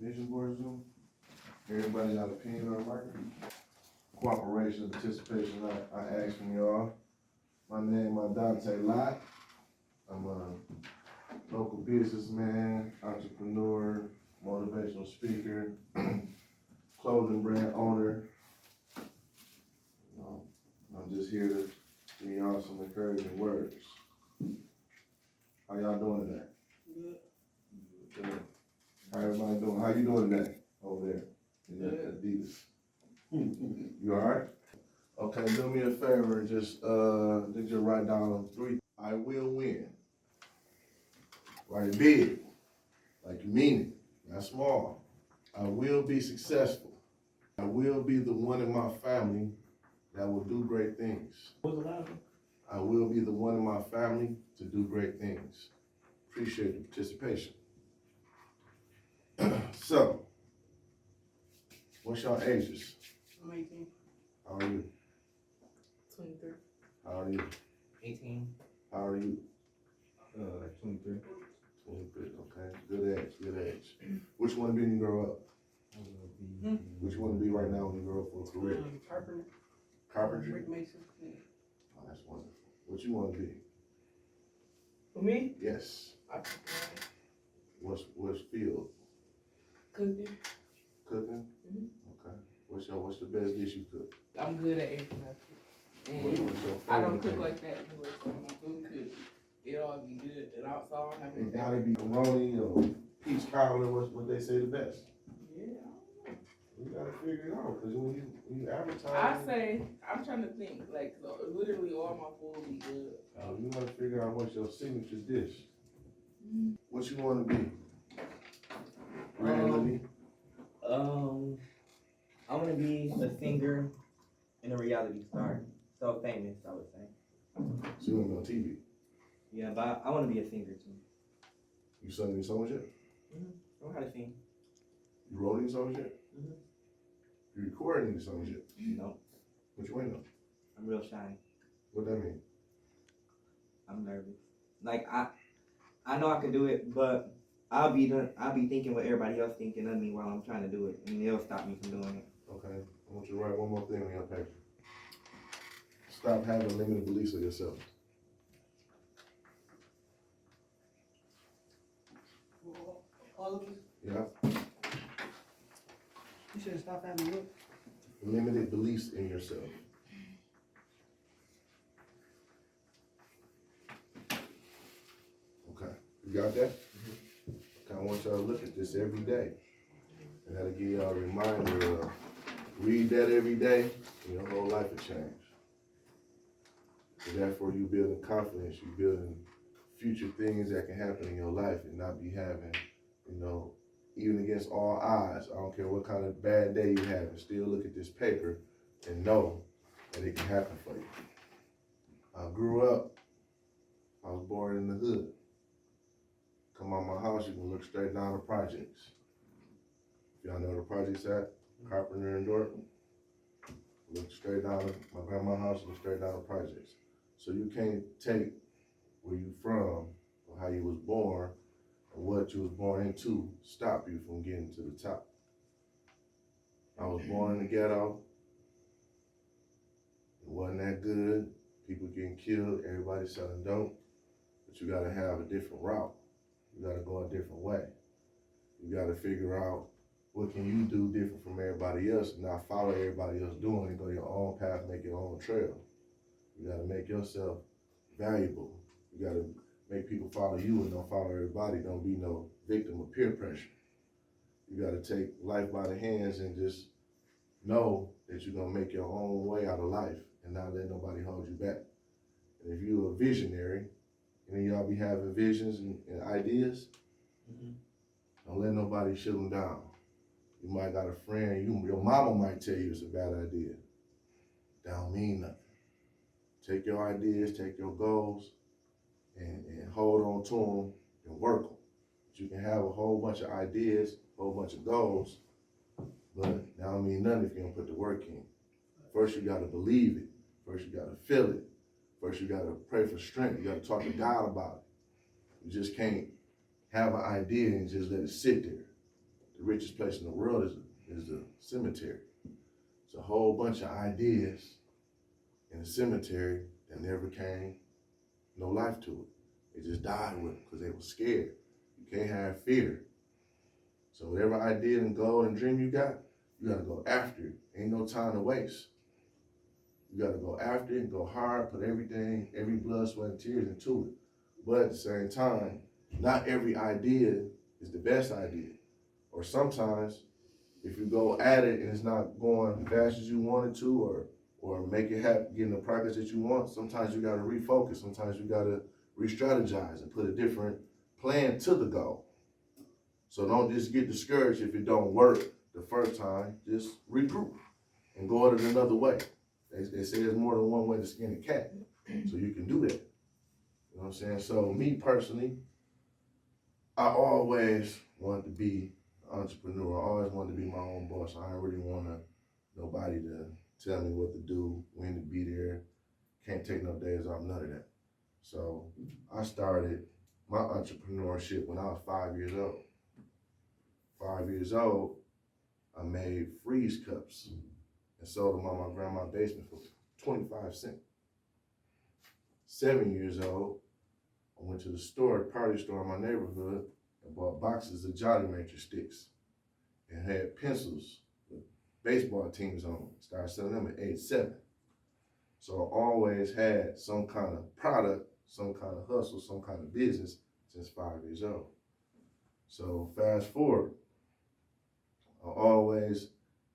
vision board Zoom. Everybody got a pen or a marker? Cooperation, participation, I ask from y'all. My name is Dante. I'm a local businessman, entrepreneur, motivational speaker, clothing brand owner. I'm just here to give y'all some encouraging words. How y'all doing today? Good. How everybody doing? How you doing today over there in that Adidas? You all right? Okay, do me a favor and just write down 3. I will win. Write it big, like you mean it, not small. I will be successful. I will be the one in my family that will do great things. What's the last one? I will be the one in my family to do great things. Appreciate the participation. So, what's your ages? I'm 18. How are you? 23. How are you? 18. How are you? Like 23. 23, okay. Good age. Which one did you grow up? Which one to be right now when you grow up for a career? Carpenter. Carpentry? Brick mason. Yeah. Oh, that's wonderful. What you want to be? For me, Yes. I cook What's field? cooking. Cooking? Mhm. Okay. What's the best dish you cook? I'm good at everything I cook. What's And your I don't favorite cook thing? like that anyway, so when I do cook, it all be good. And also, I don't have It any. gotta be bologna or peach cobbler, what they say the best. Yeah, You gotta figure it out, cause when you advertise. I say, I'm trying to think, like, so literally all my food be good. You gotta figure out what's your signature dish. Mm. What you wanna be? Really? I want to be a singer and a reality star. So famous, I would say. So you wanna be on TV? Yeah, but I want to be a singer too. You sung any songs yet? I know how to sing. You wrote any songs yet? Mhm. You recorded any songs yet? No, What you waiting on? I'm real shy. What that mean? I'm nervous. Like I know I can do it, but I'll be thinking what everybody else thinking of me while I'm trying to do it, and it'll stop me from doing it. Okay, I want you to write one more thing on your paper. Stop having limited beliefs of yourself. All of us. Yeah? You should stop having what? Limited beliefs in yourself. Okay, you got that? Okay, I want y'all to look at this every day. And that'll give y'all a reminder of read that every day, and your whole life will change. So therefore, you building confidence, you building future things that can happen in your life and not be having, even against all odds, I don't care what kind of bad day you have, and still look at this paper and know that it can happen for you. I grew up, I was born in the hood. Come out my house, you can look straight down the projects. If y'all know where the projects at, Carpenter and Dorton. Look straight down my grandma's house, look straight down the projects. So you can't take where you from, or how you was born, or what you was born into, stop you from getting to the top. I was born in the ghetto. It wasn't that good. People getting killed, everybody selling dope. But you gotta have a different route. You gotta go a different way. You gotta figure out what can you do different from everybody else and not follow everybody else doing and go your own path, make your own trail. You gotta make yourself valuable. You gotta make people follow you and don't follow everybody. Don't be no victim of peer pressure. You gotta take life by the hands and just know that you're gonna make your own way out of life and not let nobody hold you back. And if you're a visionary, and y'all be having visions and ideas, don't let nobody shut them down. You might got a friend, your mama might tell you it's a bad idea. That don't mean nothing. Take your ideas, take your goals, and hold on to them and work them. But you can have a whole bunch of ideas, a whole bunch of goals, but that don't mean nothing if you don't put the work in. First you gotta believe it. First you gotta feel it. First you gotta pray for strength. You gotta talk to God about it. You just can't have an idea and just let it sit there. the richest place in the world is the cemetery. It's a whole bunch of ideas in the cemetery that never came no life to it. It just died with them because they were scared. You can't have fear. So whatever idea and goal and dream you gotta go after it. Ain't no time to waste. You gotta go after it and go hard, put everything, every blood, sweat, and tears into it. But at the same time, not every idea is the best idea. Or sometimes, if you go at it and it's not going as fast as you want it to, or make it happen, getting the progress that you want, sometimes you gotta refocus. Sometimes you gotta re-strategize and put a different plan to the goal. So don't just get discouraged if it don't work the first time. Just regroup and go at it another way. They say there's more than one way to skin a cat, so you can do that. You know what I'm saying? So me personally, I always wanted to be an entrepreneur. I always wanted to be my own boss. I didn't really want nobody to tell me what to do, when to be there. Can't take no days off, none of that. So I started my entrepreneurship when I was 5 years old. 5 years old, I made freeze cups and sold them on my grandma's basement for 25 cents. 7 years old, I went to the store, party store in my neighborhood, and bought boxes of Jolly Rancher sticks and had pencils with baseball teams on them. Started selling them at age 7. So I always had some kind of product, some kind of hustle, some kind of business since 5 years old. So fast forward, I always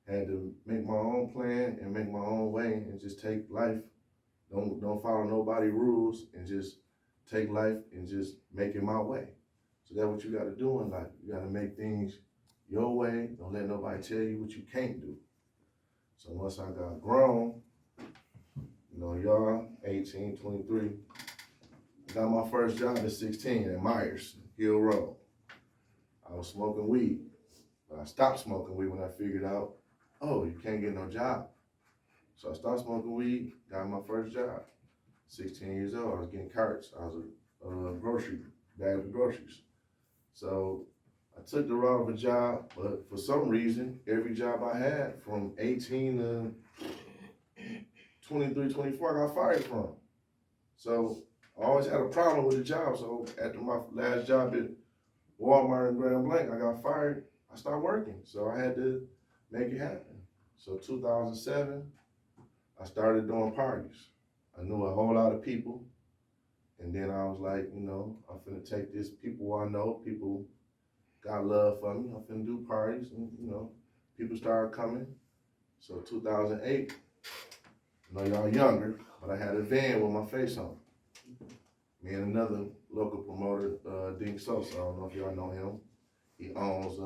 had to make my own plan and make my own way and just take life. Don't follow nobody's rules and just take life and just make it my way. So that's what you gotta do in life. You gotta make things your way. Don't let nobody tell you what you can't do. So once I got grown, you know, y'all, 18, 23, I got my first job at 16 at Myers, Hill Road. I was smoking weed, but I stopped smoking weed when I figured out, oh, you can't get no job. So I started smoking weed, got my first job. 16 years old, I was getting carts. I was a grocery bag of groceries. So I took the route of a job, but for some reason, every job I had from 18 to 23, 24, I got fired from. So I always had a problem with the job. So after my last job at Walmart and Grand Blanc, I got fired. I started working. So I had to make it happen. So 2007, I started doing parties. I knew a whole lot of people. And then I was like, you know, I'm finna take this, people I know, people got love for me. I'm finna do parties, and you know, people started coming. So 2008, I know y'all younger, but I had a van with my face on it. Me and another local promoter, Dink Sosa, I don't know if y'all know him. He owns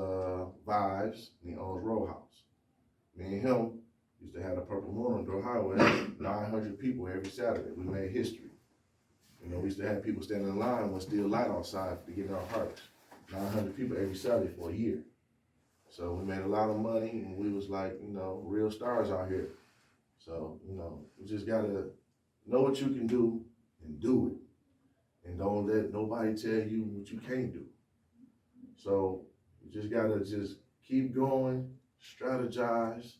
Vibes, and he owns Row House. Me and him used to have the Purple Moon on Door Highway, 900 people every Saturday. We made history. You know, we used to have people standing in line with still light outside to get in our parties. 900 people every Saturday for a year. So we made a lot of money, and we was like, you know, real stars out here. So, you know, you just gotta know what you can do and do it. And don't let nobody tell you what you can't do. So you just gotta just keep going, strategize,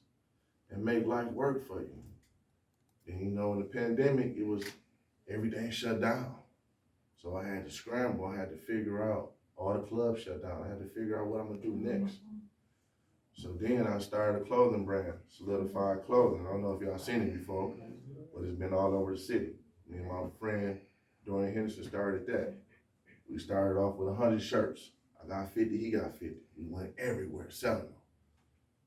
and make life work for you. And you know, in the pandemic, it was everything shut down. So I had to scramble. I had to figure out, all the clubs shut down. I had to figure out what I'm gonna do next. So then I started a clothing brand, Solidified Clothing. I don't know if y'all seen it before, but it's been all over the city. Me and my friend, Dorian Henderson, started that. We started off with 100 shirts. I got 50, he got 50. We went everywhere selling them.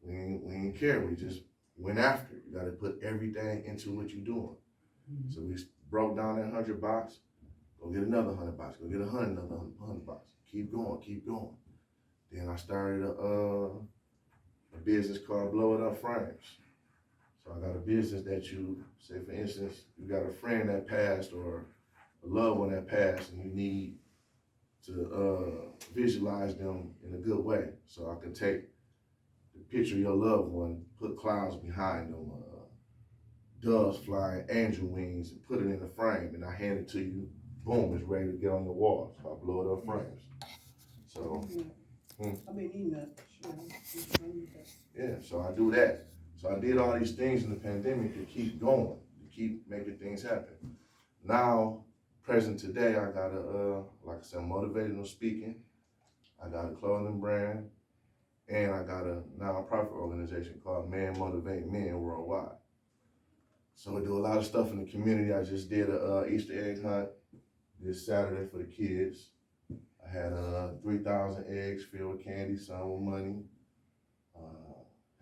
We didn't care, we just went after it. You gotta put everything into what you're doing. Mm-hmm. So we broke down that 100 box, go get another 100 box, go get another 100 box. Keep going, keep going. Then I started a business called Blow It Up Frames. So I got a business that you, say for instance, you got a friend that passed or a loved one that passed and you need to visualize them in a good way. So I can take the picture of your loved one, put clouds behind them, doves flying, angel wings, and put it in the frame, and I hand it to you, boom, it's ready to get on your wall. So I blow it up frames. So I've been eating that. Yeah, so I do that. So I did all these things in the pandemic to keep going, to keep making things happen. Now, present today, I got like I said, motivational speaking. I got a clothing brand, and I got a nonprofit organization called Men Motivate Men Worldwide. So I do a lot of stuff in the community. I just did a Easter egg hunt this Saturday for the kids. I had 3,000 eggs filled with candy, some with money.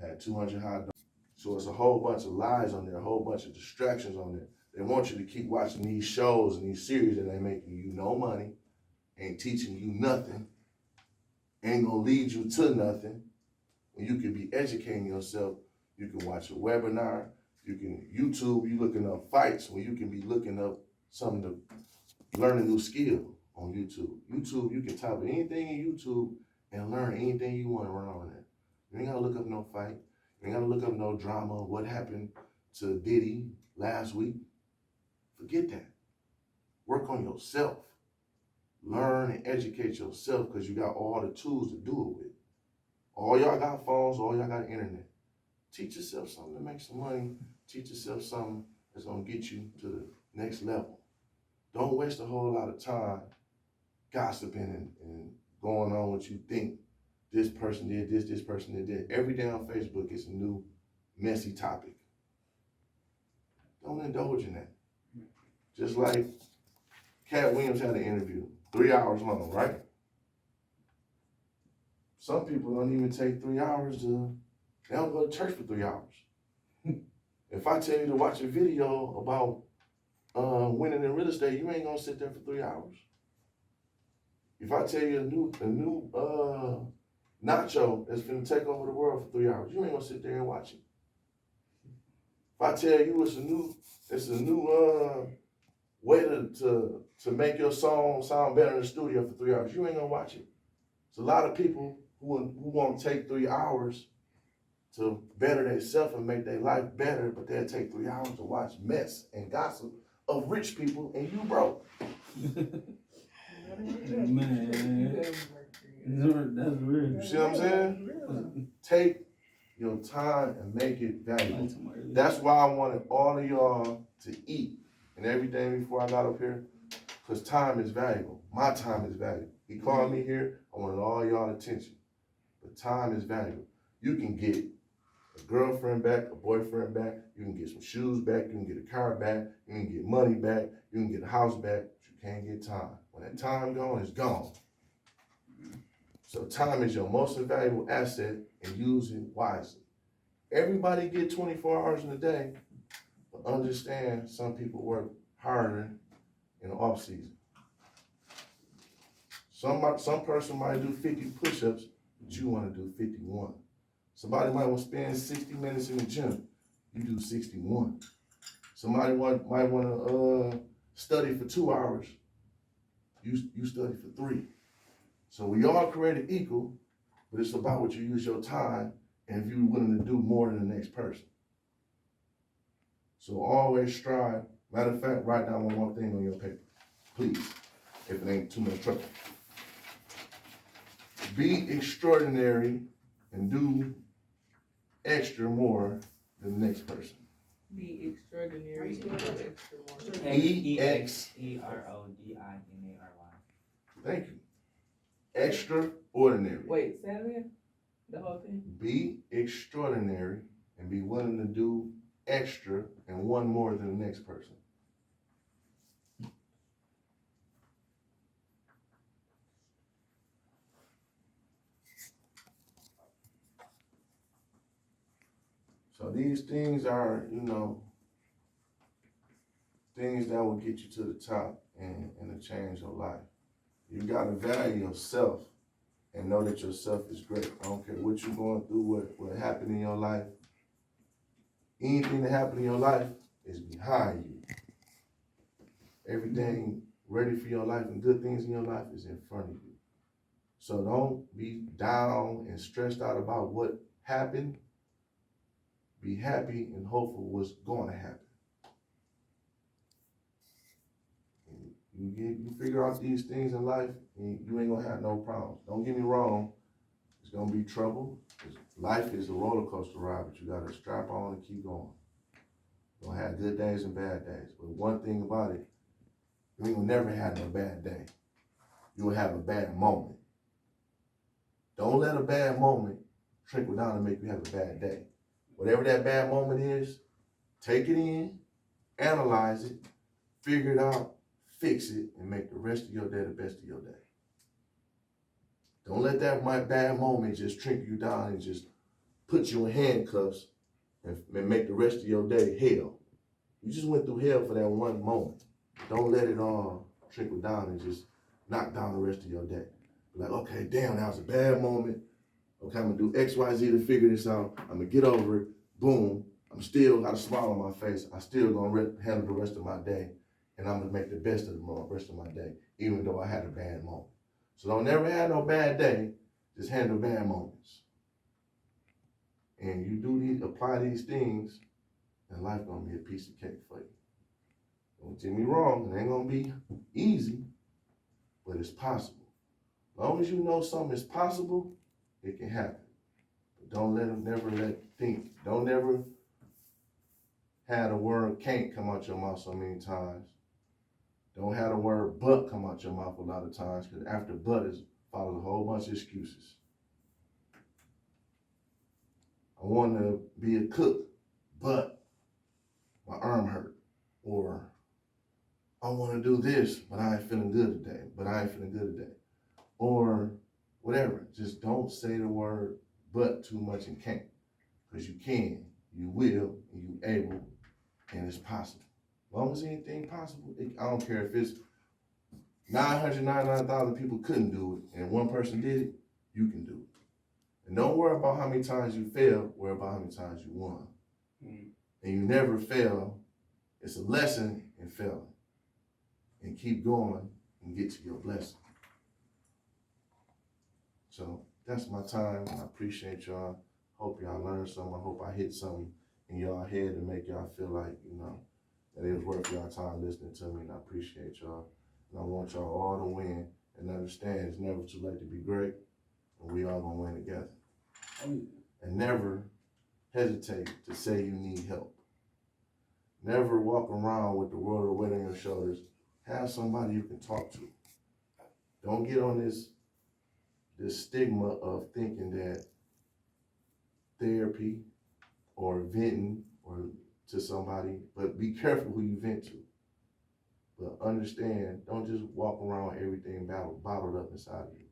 Had 200 hot dogs. So it's a whole bunch of lies on there, a whole bunch of distractions on there. They want you to keep watching these shows and these series that ain't making you no money, ain't teaching you nothing, ain't gonna lead you to nothing. When you can be educating yourself, you can watch a webinar, you can YouTube, you looking up fights, when you can be looking up something to learn a new skill on YouTube. YouTube, you can type anything in YouTube and learn anything you want to learn on there. You ain't gotta look up no fight. You ain't gotta look up no drama, what happened to Diddy last week. Forget that. Work on yourself. Learn and educate yourself because you got all the tools to do it with. All y'all got phones, all y'all got internet. Teach yourself something to make some money. Teach yourself something that's gonna get you to the next level. Don't waste a whole lot of time gossiping and going on what you think. This person did this person did that. Every day on Facebook is a new messy topic. Don't indulge in that. Just like Cat Williams had an interview, 3 hours long, right? Some people don't even take 3 hours they don't go to church for 3 hours. If I tell you to watch a video about winning in real estate, you ain't gonna sit there for 3 hours. If I tell you a new nacho that's gonna take over the world for 3 hours, you ain't gonna sit there and watch it. If I tell you it's a new way to make your song sound better in the studio for 3 hours, you ain't gonna watch it. It's a lot of people who won't take 3 hours to better themselves and make their life better, but they'll take 3 hours to watch mess and gossip of rich people and you broke. Man, that's weird. You see what I'm saying? Take your time and make it valuable. That's why I wanted all of y'all to eat and everything before I got up here, because time is valuable. My time is valuable. He called me here, I wanted all y'all attention. But time is valuable. You can get a girlfriend back, a boyfriend back, you can get some shoes back, you can get a car back, you can get money back, you can get a house back, but you can't get time. When that time gone, it's gone. So time is your most valuable asset and use it wisely. Everybody get 24 hours in a day, but understand some people work harder in the off season. Some person might do 50 push-ups, but you want to do 51. Somebody might want to spend 60 minutes in the gym, you do 61. Somebody might want to study for 2 hours, you study for 3. So we all created equal, but it's about what you use your time and if you're willing to do more than the next person. So always strive. Matter of fact, write down one more thing on your paper, please, if it ain't too much trouble. Be extraordinary and do extra more than the next person. Be extraordinary and do extra more. EXTRODINARY. Thank you. Extraordinary. Wait, say that again? The whole thing? Be extraordinary and be willing to do extra and one more than the next person. So these things are, things that will get you to the top and to change your life. You gotta value yourself and know that yourself is great. I don't care what you're going through, what happened in your life. Anything that happened in your life is behind you. Everything ready for your life and good things in your life is in front of you. So don't be down and stressed out about what happened. Be happy and hopeful what's going to happen. You figure out these things in life, and you ain't gonna have no problems. Don't get me wrong, gonna be trouble. Life is a roller coaster ride, but you gotta strap on and keep going. You're gonna have good days and bad days. But one thing about it, you ain't gonna never have no bad day. You'll have a bad moment. Don't let a bad moment trickle down and make you have a bad day. Whatever that bad moment is, take it in, analyze it, figure it out, fix it, and make the rest of your day the best of your day. Don't let that bad moment just trickle you down and just put you in handcuffs and make the rest of your day hell. You just went through hell for that one moment. Don't let it all trickle down and just knock down the rest of your day. Like, okay, damn, that was a bad moment. Okay, I'm gonna do X, Y, Z to figure this out. I'm gonna get over it. Boom. I'm still got a smile on my face. I still gonna handle the rest of my day, and I'm gonna make the best of the rest of my day, even though I had a bad moment. So don't never have no bad day. Just handle bad moments. And you apply these things, and life gonna be a piece of cake for you. Don't get me wrong, it ain't gonna be easy, but it's possible. As long as you know something is possible, it can happen. But don't never have the word can't come out your mouth so many times. Don't have the word but come out your mouth a lot of times, because after but follows a whole bunch of excuses. I want to be a cook, but my arm hurt. Or I want to do this, but I ain't feeling good today. Or whatever. Just don't say the word but too much and can't. Because you can, you will, and you able, and it's possible. As long as anything possible, I don't care if it's 999,000 people couldn't do it, and one person did it, you can do it. And don't worry about how many times you fail, worry about how many times you won. And you never fail. It's a lesson in failing. And keep going and get to your blessing. So that's my time. I appreciate y'all. Hope y'all learned something. I hope I hit something in y'all head to make y'all feel like, that it was worth y'all time listening to me, and I appreciate y'all. And I want y'all all to win and understand it's never too late to be great, and we all gonna win together. And never hesitate to say you need help. Never walk around with the world weight on your shoulders. Have somebody you can talk to. Don't get on this stigma of thinking that therapy or venting or to somebody, but be careful who you vent to. But understand, don't just walk around with everything bottled up inside of you.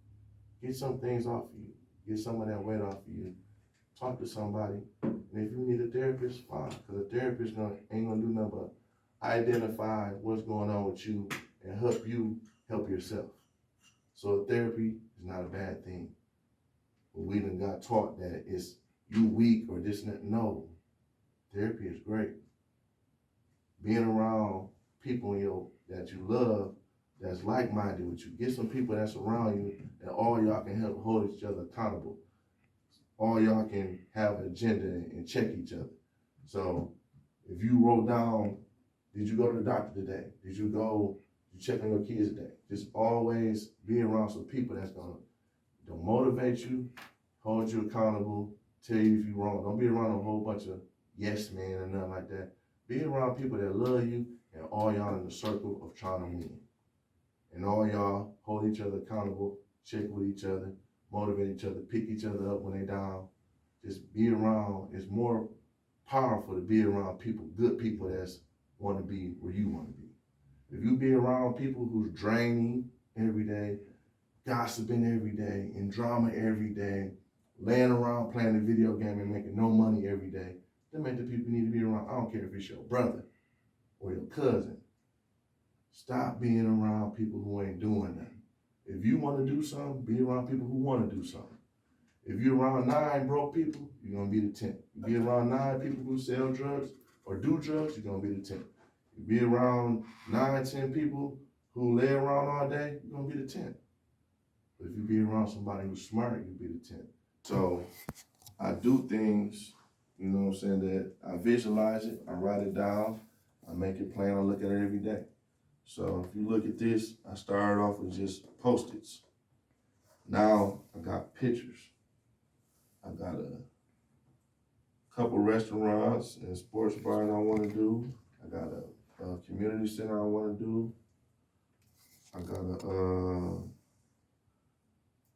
Get some things off of you. Get some of that weight off of you. Talk to somebody. And if you need a therapist, fine. Because a therapist ain't gonna do nothing but identify what's going on with you and help you help yourself. So therapy is not a bad thing. But we done got taught that it's you weak or this and that. No. Therapy is great. Being around people that you love, that's like-minded with you. Get some people that's around you, and all y'all can help hold each other accountable. All y'all can have an agenda and check each other. So if you wrote down, did you go to the doctor today? Did you check on your kids today? Just always be around some people that's gonna motivate you, hold you accountable, tell you if you're wrong. Don't be around a whole bunch of yes men and nothing like that. Be around people that love you, and all y'all in the circle of trying to win. And all y'all hold each other accountable, check with each other, motivate each other, pick each other up when they down. Just be around. It's more powerful to be around people, good people that's want to be where you want to be. If you be around people who's draining every day, gossiping every day, in drama every day, laying around playing a video game and making no money every day, them ain't the people you need to be around. I don't care if it's your brother or your cousin. Stop being around people who ain't doing nothing. If you want to do something, be around people who want to do something. If you're around 9 broke people, you're going to be the 10th. You be around 9 people who sell drugs or do drugs, you're going to be the 10th. You be around 9, 10 people who lay around all day, you're going to be the 10th. But if you be around somebody who's smart, you'll be the 10th. So I do things, that I visualize it, I write it down, I make it plain, I look at it every day. So if you look at this, I started off with just Post-its. Now I got pictures. got a couple restaurants and sports bars I wanna do. I got a community center I wanna do. I got a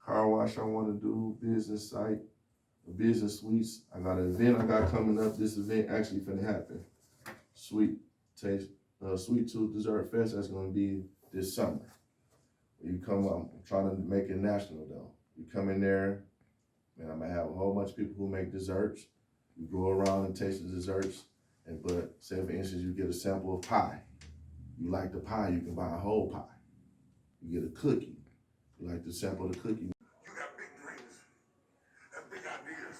car wash I wanna do, business site, a business suites. I got an event I got coming up. This event actually finna happen. Sweet Tooth Dessert Fest, that's gonna be this summer. You come up, I'm trying to make it national though. You come in there, and I'm gonna have a whole bunch of people who make desserts. You go around and taste the desserts, but say for instance, you get a sample of pie. You like the pie, you can buy a whole pie. You get a cookie. You like to sample the cookie. You got big dreams and big ideas.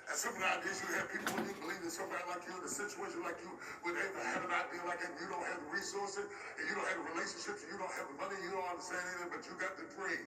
And some of the ideas you have people when you believe in somebody like you in a situation like you, when they have an idea like that, you don't have the resources, and you don't have the relationships, and you don't have the money, you don't understand anything, but you got the dream.